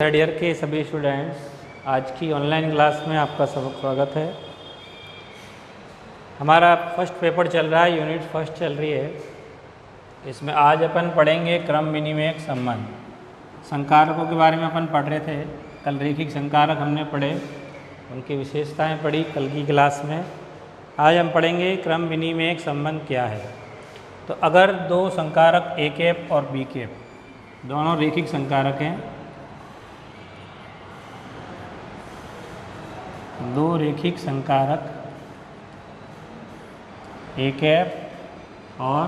Third year के सभी students, आज की ऑनलाइन क्लास में आपका सबका स्वागत है। हमारा फर्स्ट पेपर चल रहा है, यूनिट फर्स्ट चल रही है। इसमें आज अपन पढ़ेंगे क्रम विनिमयक संबंध। संकारकों के बारे में अपन पढ़ रहे थे, कल रैखिक संकारक हमने पढ़े, उनकी विशेषताएं पढ़ी कल की क्लास में। आज हम पढ़ेंगे क्रम विनिमयक संबंध क्या है। तो अगर दो संकारक ए कैप और बी कैप दोनों रैखिक संकारक हैं, दो रैखिक संकारक ए कैप और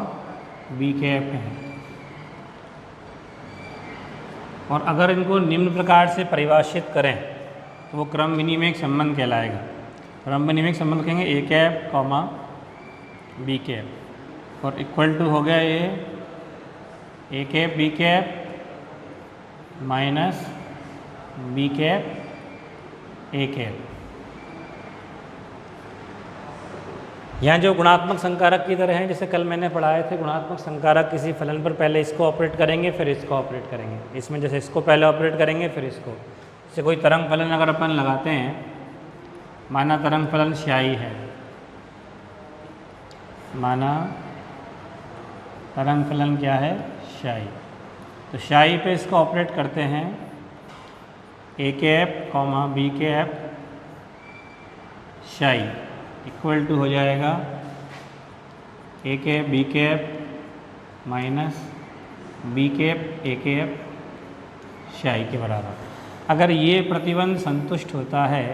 बी कैप हैं, और अगर इनको निम्न प्रकार से परिभाषित करें तो वो क्रम विनिमयक संबंध कहलाएगा। क्रम विनिमयक संबंध कहेंगे A cap comma B cap, और इक्वल टू हो गया ये A cap B cap minus B cap A cap. यहाँ जो गुणात्मक संकारक की तरह हैं, जैसे कल मैंने पढ़ाए थे, गुणात्मक संकारक किसी फलन पर पहले इसको ऑपरेट करेंगे फिर इसको ऑपरेट करेंगे। इसमें जैसे इसको पहले ऑपरेट करेंगे फिर इसको। जैसे कोई तरंग फलन अगर अपन लगाते हैं, माना तरंग फलन श्याई है, माना तरंग फलन क्या है, श्याई। तो श्याई पे इसको ऑपरेट करते हैं, A cap comma B cap psi equal to हो जाएगा A cap B cap minus B cap A cap psi के बराबर। अगर ये प्रतिबंध संतुष्ट होता है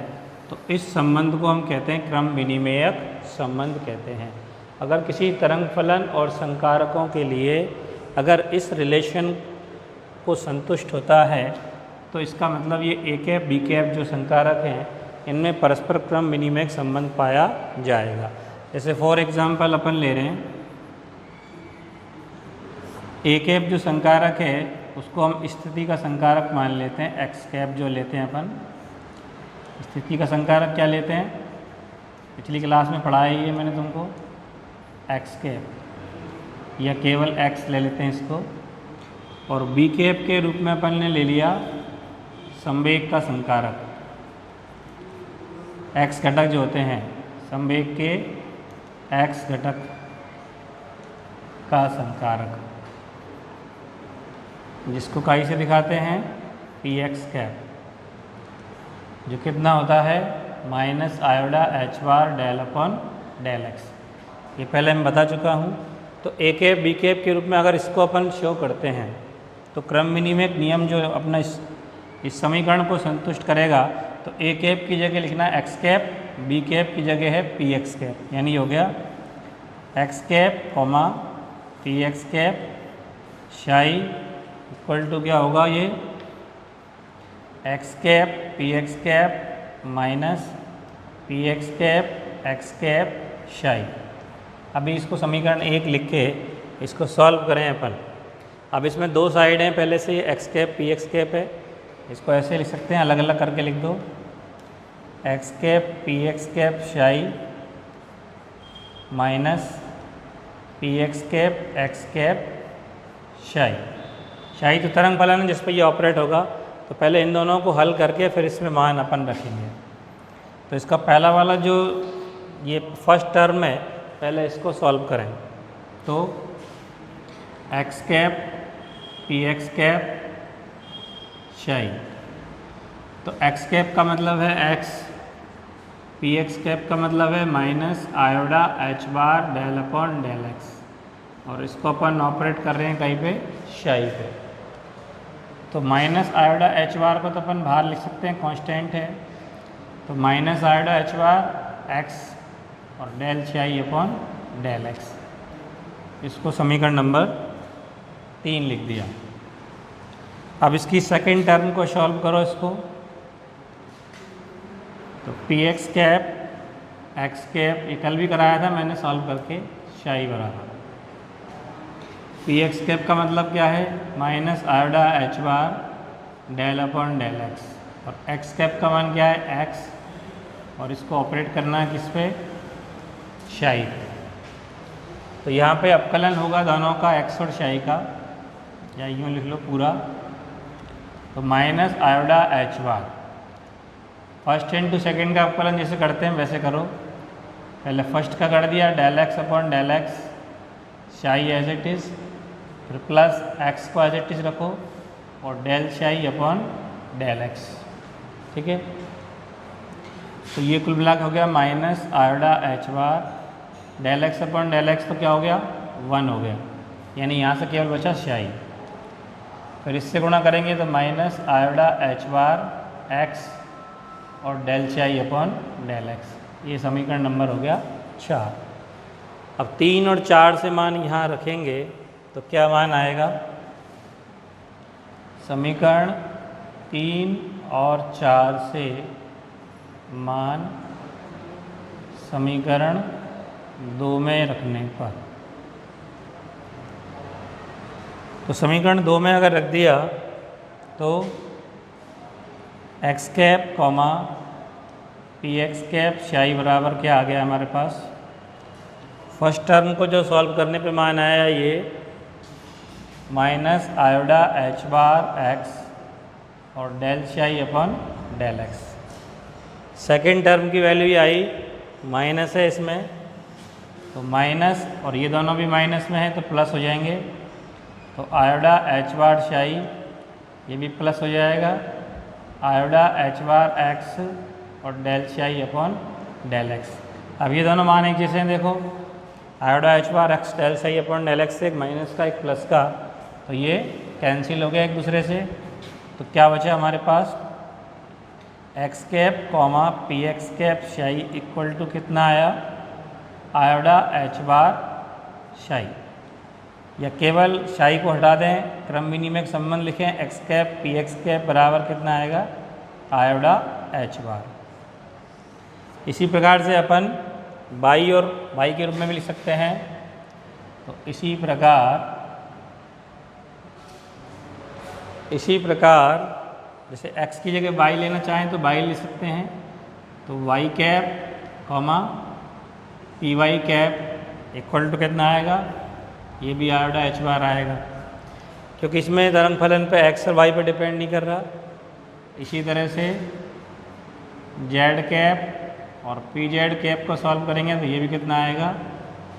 तो इस संबंध को हम कहते हैं क्रम विनिमयक संबंध कहते हैं। अगर किसी तरंग फलन और संकारकों के लिए अगर इस रिलेशन को संतुष्ट होता है तो इसका मतलब ये ए कैप बी कैप जो संकारक हैं, इनमें परस्पर क्रम विनिमयक संबंध पाया जाएगा। जैसे फॉर एग्जांपल अपन ले रहे हैं, ए कैप जो संकारक है उसको हम स्थिति का संकारक मान लेते हैं। एक्स कैप जो लेते हैं अपन, स्थिति का संकारक क्या लेते हैं, पिछली क्लास में पढ़ाया ही है मैंने तुमको, एक्स कैप, या केवल एक्स ले लेते हैं इसको। और बी कैप के रूप में अपन ने ले लिया संवेग का संकारक, एक्स घटक जो होते हैं संवेग के एक्स घटक का संकारक, जिसको काई से दिखाते हैं पी एक्स कैप, जो कितना होता है minus iota H bar del upon del x. ये पहले मैं बता चुका हूँ। तो ए कैप बी कैप के रूप में अगर इसको अपन शो करते हैं तो क्रम विनिमयक नियम जो अपना इस समीकरण को संतुष्ट करेगा, तो ए कैप की जगह लिखना है एक्स कैप, बी कैप की जगह है पी एक्स कैप, यानी हो गया x cap comma P x cap psi equal to क्या होगा, ये x cap P x cap minus P x cap x cap शाई। अभी इसको समीकरण 1 लिख के इसको सॉल्व करें अपन। अब इसमें दो साइड हैं, पहले से ये x cap P x cap है, इसको ऐसे लिख सकते हैं, अलग अलग करके लिख दो, X cap P x cap psi minus P x cap x cap psi. Psi तो तरंग फलन है जिस पर ये ऑपरेट होगा, तो पहले इन दोनों को हल करके फिर इसमें मान अपन रखेंगे। तो इसका पहला वाला जो ये फर्स्ट टर्म है, पहले इसको सॉल्व करें। तो x cap P x cap शाई, तो एक्स कैप का मतलब है एक्स, पी एक्स कैप का मतलब है minus iota H bar del upon del x, और इसको अपन ऑपरेट कर रहे हैं कहीं पे, शाई पे। तो माइनस आयोडा एच बार को तो अपन बाहर लिख सकते हैं, कांस्टेंट है, तो minus iota H bar x और del psi upon del x. इसको समीकरण नंबर 3 लिख दिया। अब इसकी सेकेंड टर्म को सॉल्व करो इसको, तो P x cap x cap, ये कल भी कराया था मैंने सॉल्व करके, शाई बराबर पी एक्स कैप का मतलब क्या है, minus iota H bar del upon del x, और एक्स कैप का मान क्या है एक्स, और इसको ऑपरेट करना है किस पे, शाई पे। तो यहाँ पे अपकलन होगा दोनों का, एक्स और शाई का, या यूँ लिख लो पूरा, तो माइनस आयोडा एच बार। फर्स्ट इंटू सेकेंड का अवकलन जैसे करते हैं वैसे करो। पहले फर्स्ट का कर दिया del x upon del x psi as it is, फिर प्लस एक्स को एज इट इज़ रखो और del psi upon del x. ठीक है, तो ये कुल मिला हो गया minus iota H bar del x upon del X, तो क्या हो गया 1 हो गया, यानी यहाँ से केवल बचा शाई। फिर इससे गुणा करेंगे तो minus iota H bar x और del psi upon del x. ये समीकरण नंबर हो गया 4। अब 3 और 4 से मान यहाँ रखेंगे तो क्या मान आएगा? समीकरण 3 और 4 से मान समीकरण 2 में रखने पर, तो समीकरण 2 में अगर रख दिया तो x cap comma P x cap शाई बराबर क्या आ गया हमारे पास? फर्स्ट टर्म को जो सॉल्व करने पे मान आया ये minus iota H bar x और del psi upon del x. Second term की वैल्यू ये आई माइनस है इसमें, तो माइनस और ये दोनों भी माइनस में है तो प्लस हो जाएंगे, तो आयोडा एच बार शाई ये भी प्लस हो जाएगा, आयोडा एच बार एक्स और del psi upon del x. अब ये दोनों मान एक जैसे हैं, देखो आयोडा H bar x del psi upon del x से एक माइनस का एक प्लस का, तो ये कैंसिल हो गया एक दूसरे से। तो क्या बचा हमारे पास? X cap comma P x cap psi equal to कितना आया? आयोडा एच बार शाई, या केवल शाई को हटा दें, क्रम विनिमय संबंध लिखें, x cap P x cap बराबर कितना आएगा? आयोडा एच बार। इसी प्रकार से अपन बाई और बाई के रूप में भी लिख सकते हैं। तो इसी प्रकार जैसे x की जगह y लेना चाहें तो y ले सकते हैं, तो y cap comma p Y cap equal to कितना आएगा? ये भी आयोडा एच बार आएगा, क्योंकि इसमें तरंग फलन पे x और y पे डिपेंड नहीं कर रहा। इसी तरह से z कैप और पी जेड कैप को सॉल्व करेंगे तो ये भी कितना आएगा?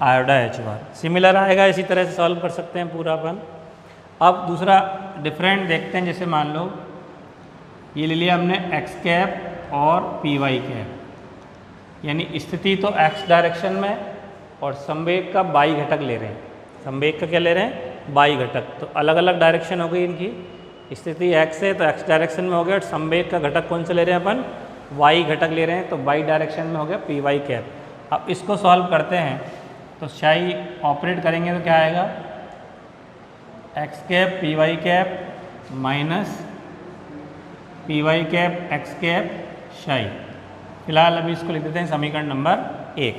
आयोडा एच बार। सिमिलर आएगा, इसी तरह से सॉल्व कर सकते हैं पूरा अपन। अब दूसरा डिफरेंट देखते हैं, जैसे मान लो ये ले लिया हमने एक्स कैप और पी वाई कैप, यानी स्थिति तो एक्स डायरेक्शन में और संवेग का बाई घटक ले रहे हैं। संवेग का क्या ले रहे हैं? बाई घटक। तो अलग अलग डायरेक्शन हो गई इनकी, स्थिति एक्स है तो एक्स डायरेक्शन में हो गया, और संवेग का घटक कौन सा ले रहे हैं अपन? वाई घटक ले रहे हैं, तो वाई डायरेक्शन में हो गया पी वाई कैप। अब इसको सॉल्व करते हैं तो शाई ऑपरेट करेंगे तो क्या आएगा? X cap P Y cap minus P Y cap x cap psi. फिलहाल अभी इसको लिख देते हैं समीकरण नंबर 1।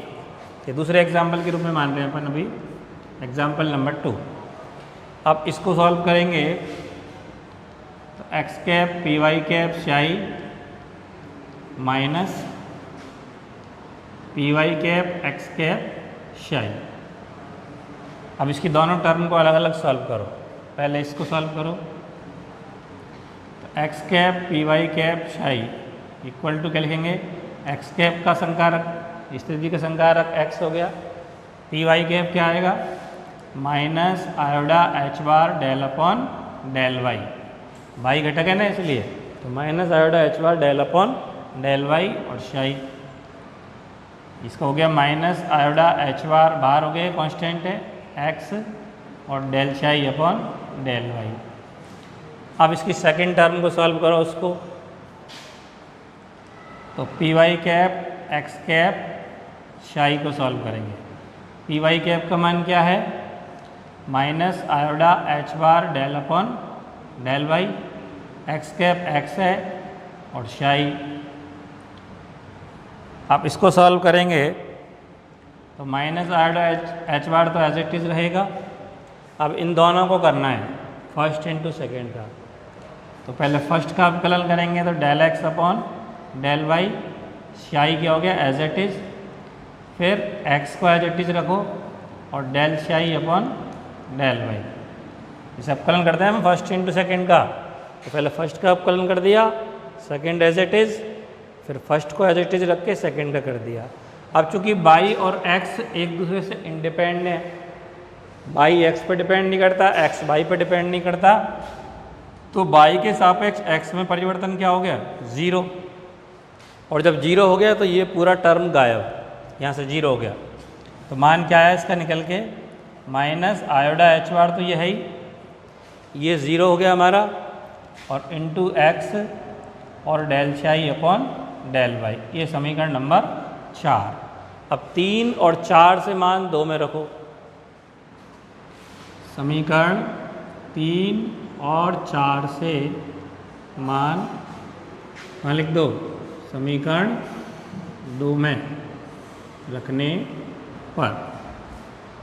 ये दूसरे एग्जाम्पल के रूप में मान रहे हैं अपन अभी, एग्जाम्पल नंबर 2। अब इसको सॉल्व करेंगे तो x cap P Y cap psi minus P Y cap x cap psi. अब इसकी दोनों टर्म को अलग अलग सॉल्व करो। पहले इसको सॉल्व करो, तो x cap P Y cap psi equal to क्या लिखेंगे? एक्स कैप का संकारक, स्थिति का संकारक एक्स हो गया, पी वाई कैप क्या आएगा? Minus iota H bar del upon del Y. Y घटक है ना इसलिए, तो minus iota H bar del upon del Y और शाई। इसका हो गया माइनस आयोडा एच बार बाहर हो गया, कांस्टेंट है एक्स, और del psi upon del y. अब इसकी सेकंड टर्म को सॉल्व करो उसको, तो p Y cap x cap psi को सॉल्व करेंगे। पी वाई कैप का मान क्या है? Minus iota H bar del upon del Y, x cap X है और शाई। आप इसको सॉल्व करेंगे तो माइनस आयोडा एच बार तो एज इट इज रहेगा। अब इन दोनों को करना है फर्स्ट इंटू सेकेंड का, तो पहले फर्स्ट का अवकलन करेंगे तो del x upon del y, psi क्या हो गया? एज इट इज, फिर एक्स को एज इट इज रखो और del psi upon del Y. इसे अवकलन करते हैं हम फर्स्ट इंटू सेकेंड का, तो पहले फर्स्ट का अवकलन कर दिया, सेकंड एज इट इज़, फिर फर्स्ट को एज इट इज़ रख के सेकंड का कर दिया। अब चूंकि y और x एक दूसरे से इंडिपेंडेंट है, y x पे डिपेंड नहीं करता, x y पे डिपेंड नहीं करता, तो y के सापेक्ष x में परिवर्तन क्या हो गया? 0। और जब 0 हो गया तो ये पूरा टर्म गायब, यहाँ से 0 हो गया। तो मान क्या है इसका निकल के माइनस आयोडा एच बार, तो ये है ही, ये 0 हो गया हमारा, और इंटू एक्स और del psi upon del Y, ये समीकरण नंबर 4। अब 3 और 4 से मान 2 में रखो, समीकरण 3 और 4 से मान वहाँ लिख दो, समीकरण 2 में रखने पर।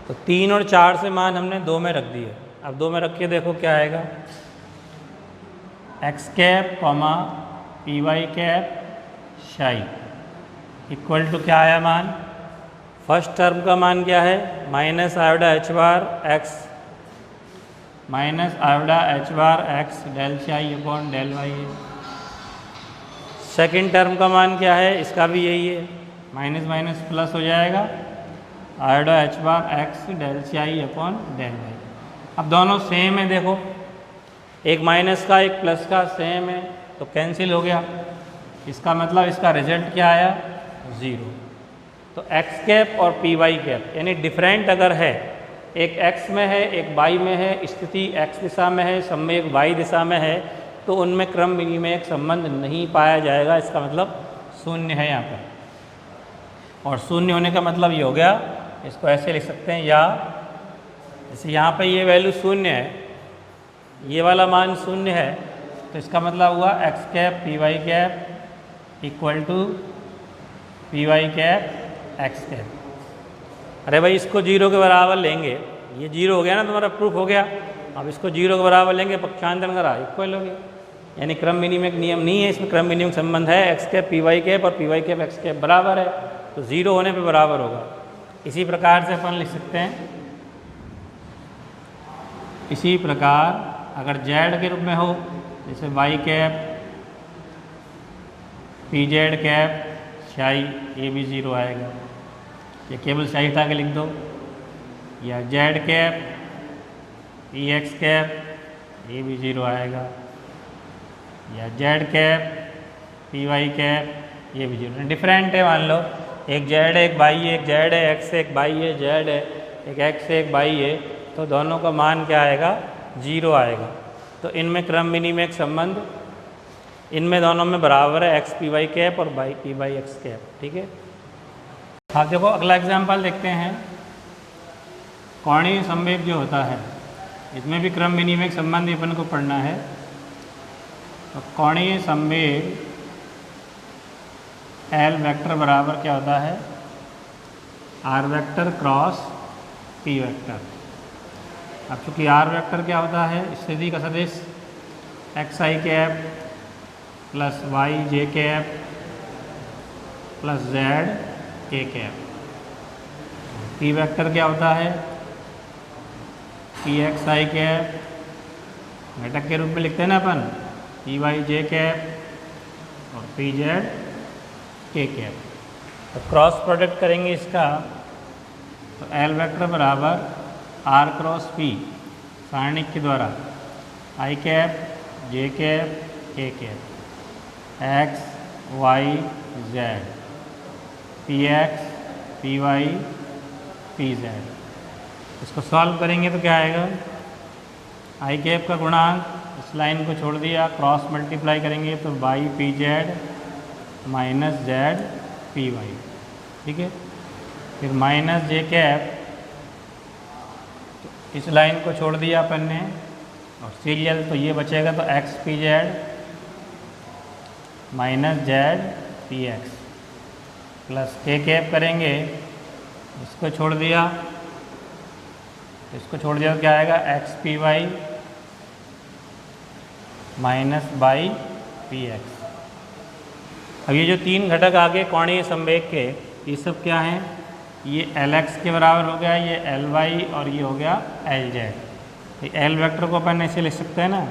तो 3 और 4 से मान हमने 2 में रख दिए। अब 2 में रख के देखो क्या आएगा, x cap comma p Y cap psi equal to क्या आया मान, फर्स्ट टर्म का मान क्या है, minus iota H bar x minus iota H bar x del psi upon del y है। सेकेंड टर्म का मान क्या है, इसका भी यही है, माइनस माइनस प्लस हो जाएगा, आयोडा H bar x del psi upon del y. अब दोनों सेम है, देखो एक माइनस का एक प्लस का सेम है, तो कैंसिल हो गया, इसका मतलब इसका रिजल्ट क्या आया, 0। तो एक्स कैप और पी वाई कैप यानी डिफरेंट अगर है, एक x में है एक y में है, स्थिति x दिशा में है, सम्यक y दिशा में है, तो उनमें क्रम विनिमय एक संबंध नहीं पाया जाएगा, इसका मतलब शून्य है यहाँ पर। और शून्य होने का मतलब ये हो गया, इसको ऐसे लिख सकते हैं, या जैसे यहाँ पे ये वैल्यू शून्य है, ये वाला मान शून्य है, तो इसका मतलब हुआ x cap P Y cap equal to p Y cap x cap. अरे भाई इसको 0 के बराबर लेंगे, ये 0 हो गया ना, तुम्हारा प्रूफ हो गया। अब इसको 0 के बराबर लेंगे, पक्षांतर करा इक्वल हो गया, यानी क्रम विनिमय नियम नहीं है, इसमें क्रम विनिमय संबंध है, X cap P Y cap और P Y cap x cap बराबर है, तो 0 होने पे बराबर होगा। इसी प्रकार से अपन लिख सकते हैं, इसी प्रकार अगर जेड के रूप में हो, जैसे y cap p z cap psi, ये भी 0 आएगा, ये केवल शाई हटा के लिख दो, या z cap P x cap, ये भी 0 आएगा, या z cap P Y cap, ये भी 0। डिफरेंट है, मान लो एक जेड है एक वाई है, एक जेड है एक्स है एक वाई है, जेड है एक एक्स है एक वाई है, तो दोनों का मान क्या आएगा, 0 आएगा। तो इनमें क्रम विनिमय संबंध इनमें दोनों में बराबर है, एक्स पी वाई कैप और y p y x cap, ठीक है। आप देखो अगला एग्जाम्पल देखते हैं, कोणीय संवेग जो होता है, इसमें भी क्रम विनिमय संबंध अपन को पढ़ना है। तो कोणीय संवेग एल वेक्टर बराबर क्या होता है, r vector cross p vector. अब चूँकि आर वेक्टर क्या होता है, स्थिति का सदिश एक्स आई cap plus Y j cap plus Z k cap. P vector क्या होता है, पी एक्स आई कैप घटक के रूप में लिखते हैं ना अपन, पी वाई जे कैप और पी जेड के कैप। तो क्रॉस प्रोडक्ट करेंगे इसका, तो एल वेक्टर बराबर आर क्रॉस पी सारणिक के द्वारा i cap j cap k cap x y z p x p y P z. इसको सॉल्व करेंगे तो क्या आएगा, आई कैप का गुणांक, इस लाइन को छोड़ दिया, क्रॉस मल्टीप्लाई करेंगे तो y P z minus Z P y, ठीक है। फिर माइनस जे कैप, इस लाइन को छोड़ दिया अपन ने, और सीरियल तो ये बचेगा, तो x P z minus Z p x plus के कैप करेंगे, इसको छोड़ दिया, इसको छोड़ दिया तो क्या आएगा, x p y minus y p x. अब ये जो 3 घटक आगे कोणीय संवेग के, ये सब क्या हैं, ये एल एक्स के बराबर हो गया, ये एल वाई और ये हो गया एल जेड। एल वेक्टर को अपन ऐसे लिख सकते हैं ना,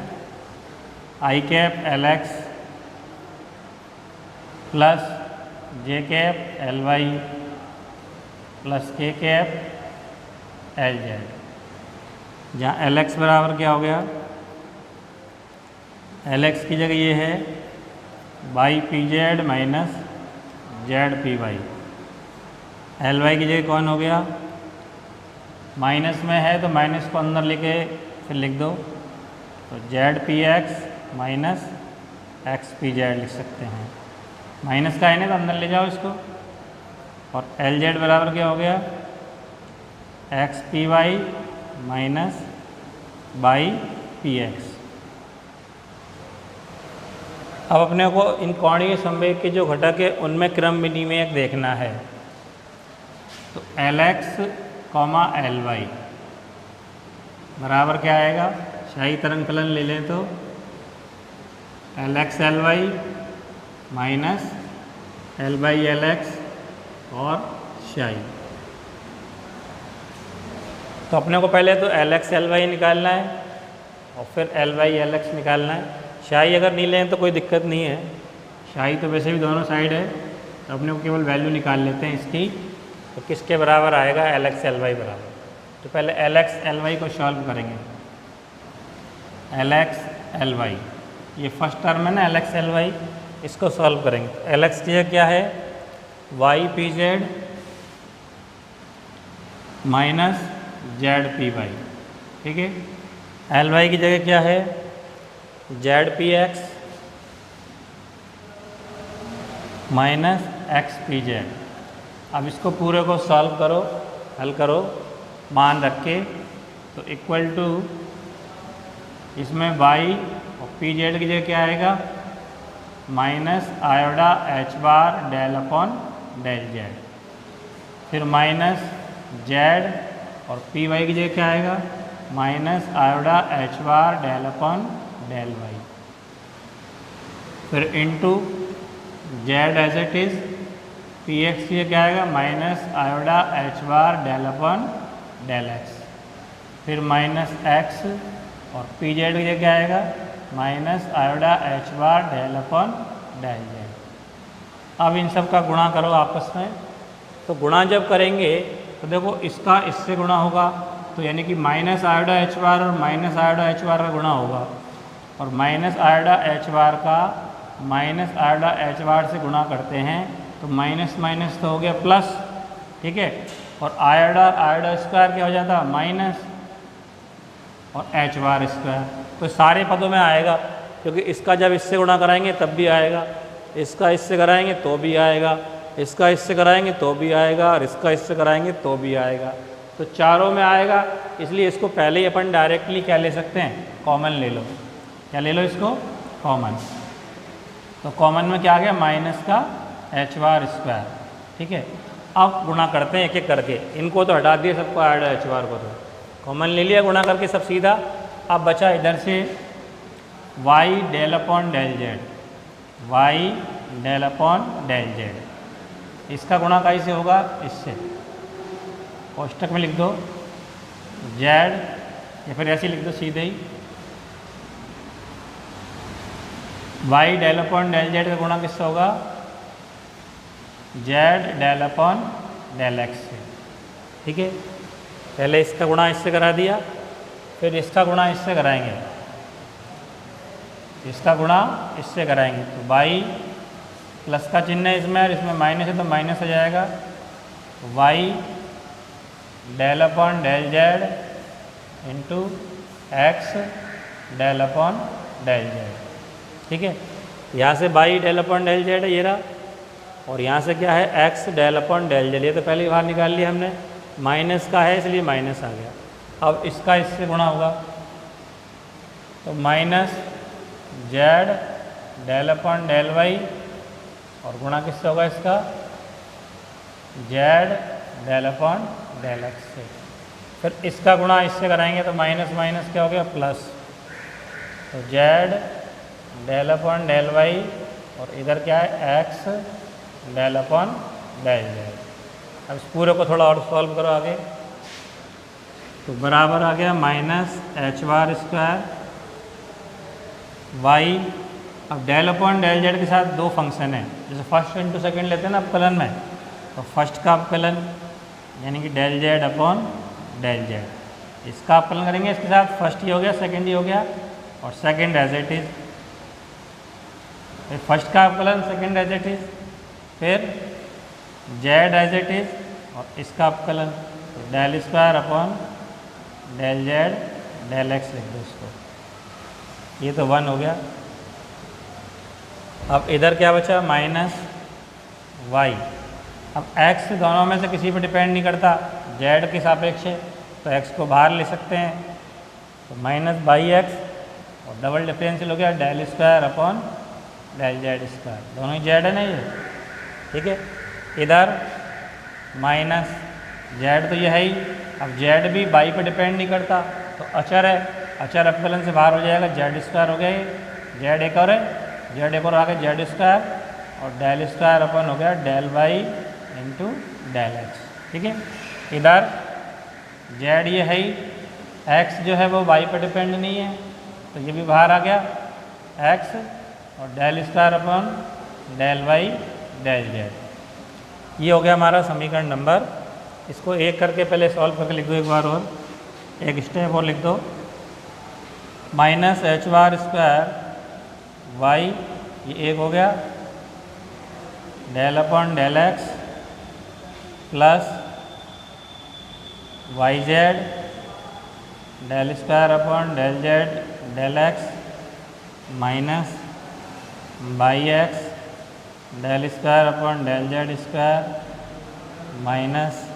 आई कैप एल एक्स प्लस जे कैप एल वाई प्लस के कैप एल जेड, जहाँ एल एक्स बराबर क्या हो गया, एल एक्स की जगह ये है y p z minus Z P y, L y की जगह कौन हो गया, माइनस में है तो माइनस को अंदर लेके फिर लिख दो, तो Z p x minus x P Z लिख सकते हैं, माइनस का है ना तो अंदर ले जाओ इसको, और एल जेड बराबर क्या हो गया, x p y minus y p x. अब अपने को इन कोणीय संवेग के जो घटक है उनमें क्रम विनिमयक देखना है, तो L x comma L y बराबर क्या आएगा, शाही तरंग फलन ले लें तो L x L y minus L y L x और शाही। तो अपने को पहले तो एल एक्स एल वाई निकालना है और फिर एल वाई एल एक्स निकालना है। शाही अगर नहीं लें तो कोई दिक्कत नहीं है, शाही तो वैसे भी दोनों साइड है, तो अपने को केवल वैल्यू निकाल लेते हैं इसकी, तो किसके बराबर आएगा, एल एक्स एल वाई बराबर। तो पहले एल एक्स एल वाई को सॉल्व करेंगे, एल एक्स एल वाई ये फर्स्ट टर्म है ना एल एक्स एल वाई, इसको सॉल्व करेंगे। एल एक्स की जगह क्या है, y P z minus Z P y, ठीक है। एल वाई की जगह क्या है, z p x minus x P z. अब इसको पूरे को सॉल्व करो, हल करो मान रख के, तो इक्वल टू इसमें वाई और पी जेड की जगह क्या आएगा, minus iota H bar del upon del z, फिर माइनस जेड और पी वाई की जगह क्या आएगा, minus iota H bar del upon del y, फिर into z as it is, p x की जगह क्या आएगा, minus iota H bar del upon del x, फिर माइनस एक्स और पी जेड की जगह क्या आएगा, minus iota H bar del upon del z. अब इन सब का गुणा करो आपस में, तो गुणा जब करेंगे तो देखो इसका इससे गुणा होगा, तो यानी कि माइनस आयोडा एच बार और माइनस आयोडा एच बार का गुणा होगा, और माइनस आयोडा एच बार का माइनस आयोडा एच बार से गुणा करते हैं तो माइनस माइनस तो हो गया प्लस, ठीक है, और आयोडा आयोडा स्क्वायर क्या हो जाता है, माइनस और एच बार स्क्वायर, तो सारे पदों में आएगा, क्योंकि इसका जब इससे गुणा कराएंगे तब भी आएगा, इसका इससे कराएंगे तो भी आएगा, इसका इससे कराएंगे तो भी आएगा, और इसका इससे कराएंगे तो भी आएगा, तो चारों में आएगा। इसलिए इसको पहले ही अपन डायरेक्टली क्या ले सकते हैं, कॉमन ले लो, क्या ले लो इसको, कॉमन। तो कॉमन में क्या आ गया, माइनस का एच बार स्क्वायर, ठीक है। अब गुणा करते हैं एक एक करके, इनको तो हटा दिए सबको, आयोडा एच बार को तो कॉमन ले लिया गुणा करके सब सीधा। अब बचा इधर से y del upon del z, Y del upon del z, इसका गुणा कैसे होगा, इससे कोष्टक में लिख दो जेड, या फिर ऐसे लिख दो सीधे ही, Y del upon del Z का गुणा किससे होगा, Z del upon del x से, ठीक है। पहले इसका गुणा इससे करा दिया, फिर इसका गुणा इससे कराएंगे, इसका गुणा इससे कराएंगे, तो वाई प्लस का चिन्ह है इसमें और इसमें माइनस है तो माइनस हो जाएगा, y del upon del Z into x del upon del z, ठीक है। यहाँ से y del upon del z है ये रहा, और यहाँ से क्या है, x del upon del z, ये तो पहले ही बाहर निकाल लिया हमने, माइनस का है इसलिए माइनस आ गया। अब इसका इससे गुणा होगा, तो minus z del upon del Y, और गुणा किससे होगा इसका, z del upon del x से, फिर इसका गुणा इससे कराएंगे तो माइनस माइनस क्या हो गया, प्लस, तो z del upon del Y, और इधर क्या है, x del upon del z. अब इस पूरे को थोड़ा और सॉल्व करो आगे, तो बराबर आ गया minus H bar square Y, अब डेल अपॉन डेल जेड के साथ दो फंक्शन है, जैसे फर्स्ट इंटू सेकेंड लेते हैं ना अपकलन में, तो फर्स्ट का अपकलन यानी कि del Z upon del z, इसका अपकलन करेंगे इसके साथ, फर्स्ट ही हो गया सेकेंड ही हो गया और सेकेंड एज इट इज़, फिर फर्स्ट का अपकलन सेकेंड एज इट इज़, फिर जेड एज इट इज़ और इसका अपकलन del square upon del Z del X लिख दो इसको, ये तो 1 हो गया। अब इधर क्या बचा माइनस वाई, अब x दोनों में से किसी पर डिपेंड नहीं करता, z के सापेक्ष है तो x को बाहर ले सकते हैं, तो माइनस बाई एक्स और डबल डिफरेंशियल हो गया del square upon del Z square, दोनों ही z है ना ये, ठीक है। इधर माइनस z तो ये है ही, अब z भी बाई पर डिपेंड नहीं करता तो अचर है, अचर अपकलन से बाहर हो जाएगा, जेड स्क्वायर हो गया ये, जेड एक और है, जेड एक और आ गया जेड स्क्वायर और डेल स्क्वायर अपन हो गया del y into del x, ठीक है। इधर जेड ये है ही, एक्स जो है वो वाई पर डिपेंड नहीं है तो ये भी बाहर आ गया एक्स और del square upon del Y del z, ये हो गया हमारा समीकरण नंबर। इसको एक करके पहले सॉल्व करके लिख दो एक बार और, एक स्टेप और लिख दो, minus H bar square Y ये एक हो गया del upon del X plus Y Z del square upon del Z del X minus by x del square upon del Z square minus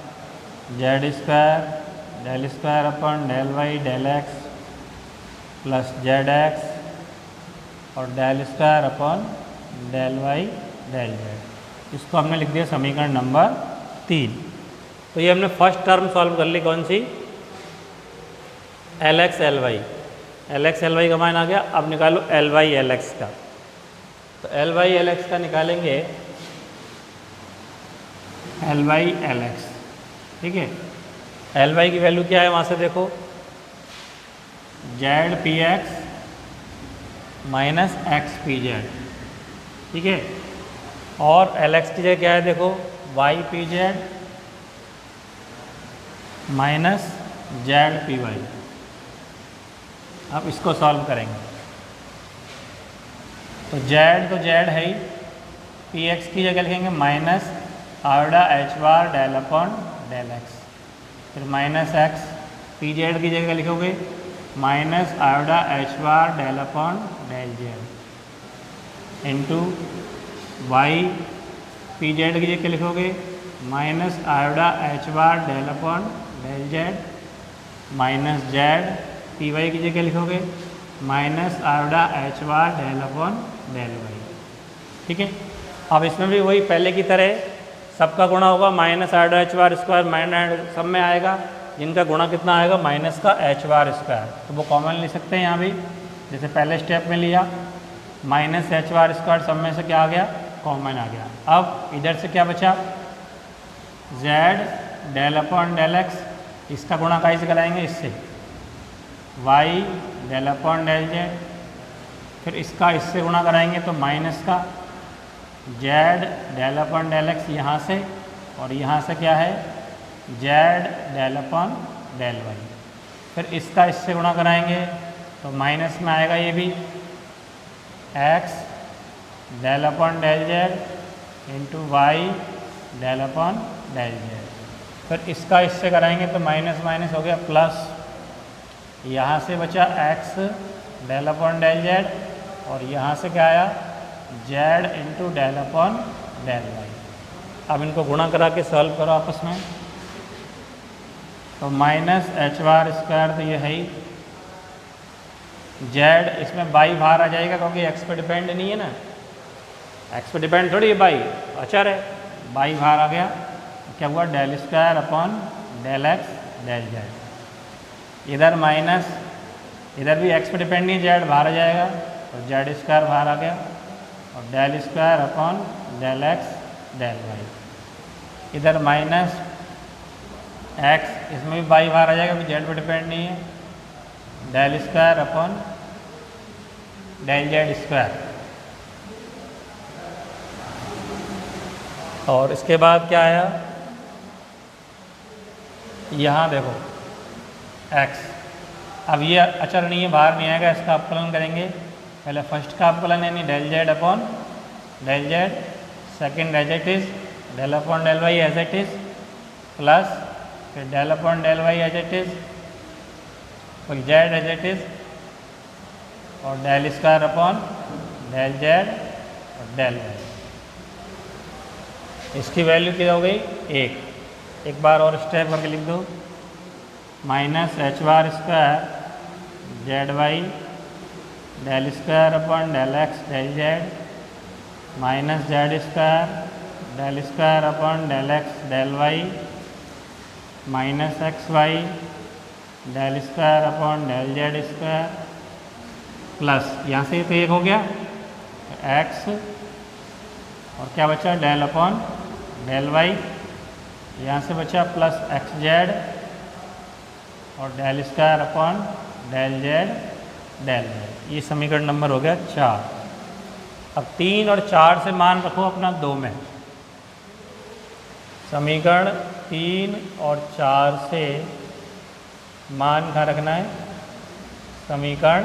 Z square del square upon del Y del X plus Z X और del square upon del Y del Z, इसको हमने लिख दिया समीकरण number 3। तो ये हमने first term solve कर ली, कौन सी, L x L Y, L x L Y का मान आ गया। अब निकालो एल वाई एल एक्स का, तो एल वाई एल एक्स का निकालेंगे एल वाई एल एक्स, ठीक है। एल वाई की वैल्यू क्या है वहाँ से देखो, Z p x minus x P Z, ठीक है, और एल एक्स की जगह क्या है देखो, y P z minus Z P y. अब इसको सॉल्व करेंगे तो जेड है ही, पी एक्स की जगह लिखेंगे minus iota H bar del upon del x, फिर माइनस एक्स, पी जेड की जगह लिखोगे minus iota H bar del upon del Z into Y, P Z की जगह लिखोगे minus iota H bar del upon del Z minus Z, P Y की जगह लिखोगे minus iota H bar del upon del Y, ठीक है। अब इसमें भी वही पहले की तरह सबका गुणा होगा, minus iota H bar square minus सब में आएगा, जिनका गुणा कितना आएगा माइनस का एच बार स्क्वायर, तो वो कॉमन ले सकते हैं यहाँ भी, जैसे पहले स्टेप में लिया माइनस एच बार स्क्वायर, सब में से क्या आ गया कॉमन आ गया। अब इधर से क्या बचा, z del upon del x, इसका गुणा काई से कराएंगे इससे, y del upon del z, फिर इसका इससे गुणा कराएंगे तो माइनस का z del upon del x यहाँ से, और यहाँ से क्या है z del upon del y, फिर इसका इससे गुणा कराएंगे तो माइनस में आएगा ये भी x del upon del Z into y del upon del z, फिर इसका इससे कराएंगे तो माइनस माइनस हो गया प्लस, यहाँ से बचा x del upon del Z और यहाँ से क्या आया z into del upon del y. अब इनको गुणा करा के सॉल्व करो आपस में, तो माइनस एच बार स्क्वायर तो ये है ही, जेड इसमें बाई बाहर आ जाएगा क्योंकि एक्स पे डिपेंड नहीं है ना, एक्स पे डिपेंड थोड़ी है बाई, अचर है, बाई बाहर आ गया, क्या हुआ del square upon del x del z, इधर माइनस, इधर भी एक्स पे डिपेंड नहीं, जेड बाहर आ जाएगा और जेड स्क्वायर बाहर आ गया और del square upon del x del y, इधर माइनस एक्स, इसमें भी बाई बाहर आ जाएगा, अभी जेड पे डिपेंड नहीं है, del square upon del Z square. और इसके बाद क्या आया, यहाँ देखो x। अब ये अचर नहीं है, बाहर नहीं आएगा, इसका अपकलन करेंगे। पहले फर्स्ट का अपकलन यानी del Z upon del Z, second as it is del upon del Y as it is, plus फिर del upon del Y as it is, फिर जेड एज इट इज़, और del square upon del Z और del Y. इसकी value क्या हो गई, एक बार और स्टेप करके लिख दो, minus H bar square Z Y del square upon del x del Z, minus Z square del square upon del x del Y, minus X Y del square upon del Z square, plus यहाँ से तो एक हो गया x, और क्या बचा del upon del Y, यहाँ से बचा प्लस एक्स जेड और del square upon del Z del Y. ये समीकरण नंबर हो गया 4। अब 3 और 4 से मान रखो अपना 2 में। समीकरण 3 और 4 से मान कहाँ रखना है, समीकरण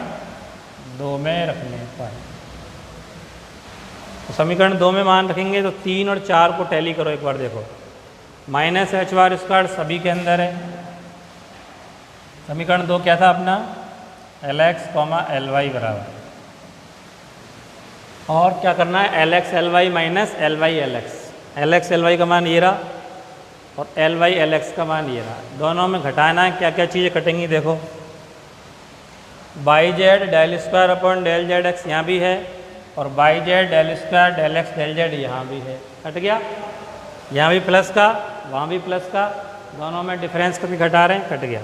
2 में रखने पर। तो समीकरण 2 में मान रखेंगे तो 3 और 4 को टैली करो एक बार, देखो माइनस एच बार स्क्वायर सभी के अंदर है। समीकरण 2 क्या था अपना, L x comma L y बराबर, और क्या करना है L x L y minus L Y L x. L x L Y का मान ये रहा और एल वाई एल एक्स का मान ये रहा, दोनों में घटाना है। क्या क्या चीज़ें कटेंगी देखो, y z del square upon del z x यहाँ भी है, और y z del square del x del z यहाँ भी है, कट गया। यहाँ भी प्लस का वहाँ भी प्लस का, दोनों में डिफरेंस कभी घटा रहे हैं, कट गया।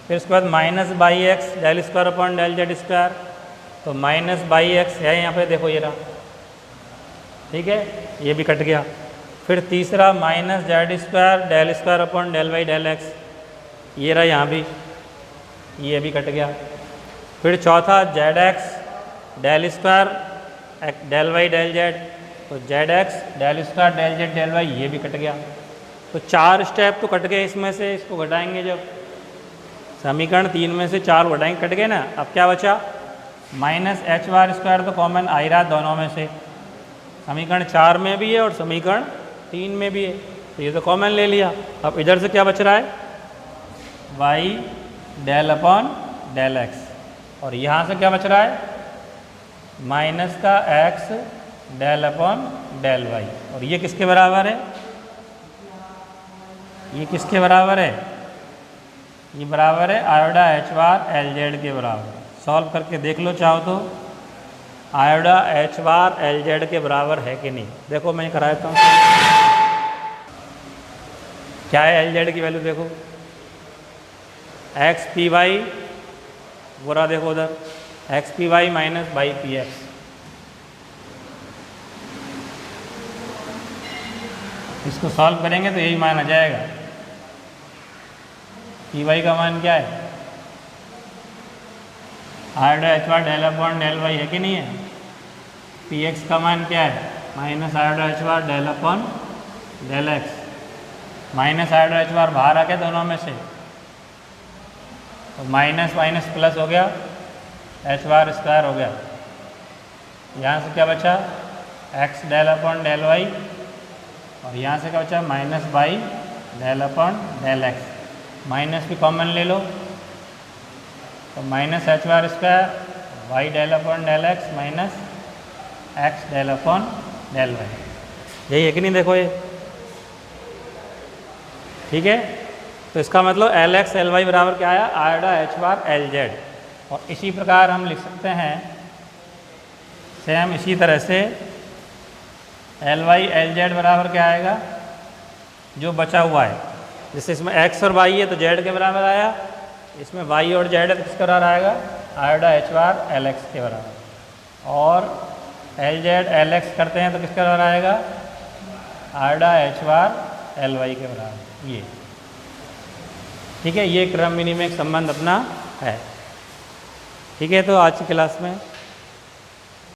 फिर उसके बाद minus by x del square upon del Z square, तो माइनस बाई एक्स है यहाँ पे, देखो ये रहा, ठीक है, ये भी कट गया। फिर तीसरा minus Z square del square upon del Y del x, ये रहा यहाँ भी, ये भी कट गया। फिर चौथा Z X del square del Y del Z, तो Z X del square del Z del Y, ये भी कट गया। तो 4 स्टेप तो कट गए इसमें से, इसको घटाएंगे जब समीकरण 3 में से 4 घटाएंगे, कट गए ना। अब क्या बचा, माइनस एच बार स्क्वायर तो कॉमन आ ही रहा दोनों में से, समीकरण 4 में भी है और समीकरण 3 में भी है, तो ये तो कॉमन ले लिया। अब इधर से क्या बच रहा है, y del upon del x, और यहाँ से क्या बच रहा है, माइनस का x del upon del Y, और ये किसके बराबर है, ये किसके बराबर है, ये बराबर है आयोडा एच बार एल जेड के बराबर। सॉल्व करके देख लो चाहो तो, आयोडा एच बार एल जेड के बराबर है कि नहीं। देखो मैं करा देता हूँ, क्या है एल जेड की वैल्यू, देखो एक्स पी वाई, बुरा देखो उधर x p y minus y p x. इसको सॉल्व करेंगे तो यही मान आ जाएगा। पी वाई का मान क्या है, आयोडा H bar del upon del y है कि नहीं है। पी एक्स का मान क्या है, minus iota H bar del upon del X, minus iota H bar बाहर आ गया दोनों में से, तो माइनस माइनस प्लस हो गया, एच बार स्क्वायर हो गया। यहाँ से क्या बचा, x del upon del Y, और यहाँ से क्या बचा, minus Y del upon del X. Minus भी कॉमन ले लो, तो minus H bar square Y del upon del X minus X del upon del Y, यही है कि नहीं, देखो ये ठीक है। तो इसका मतलब एल एक्स एल वाई बराबर क्या आया, आयोडा एच बार एल जेड। और इसी प्रकार हम लिख सकते हैं सेम इसी तरह से एल वाई एल जेड बराबर क्या आएगा, जो बचा हुआ है, जैसे इसमें एक्स और वाई है तो जेड के बराबर आया, इसमें वाई और जेड है तो किसके बराबर आएगा, आयोडा एच बार एल एक्स के बराबर। और एल जेड एल एक्स करते हैं तो किसके बराबर आएगा, आयोडा एच बार एल वाई के बराबर। ये ठीक है, ये क्रम विनिमय संबंध अपना है। ठीक है, तो आज की क्लास में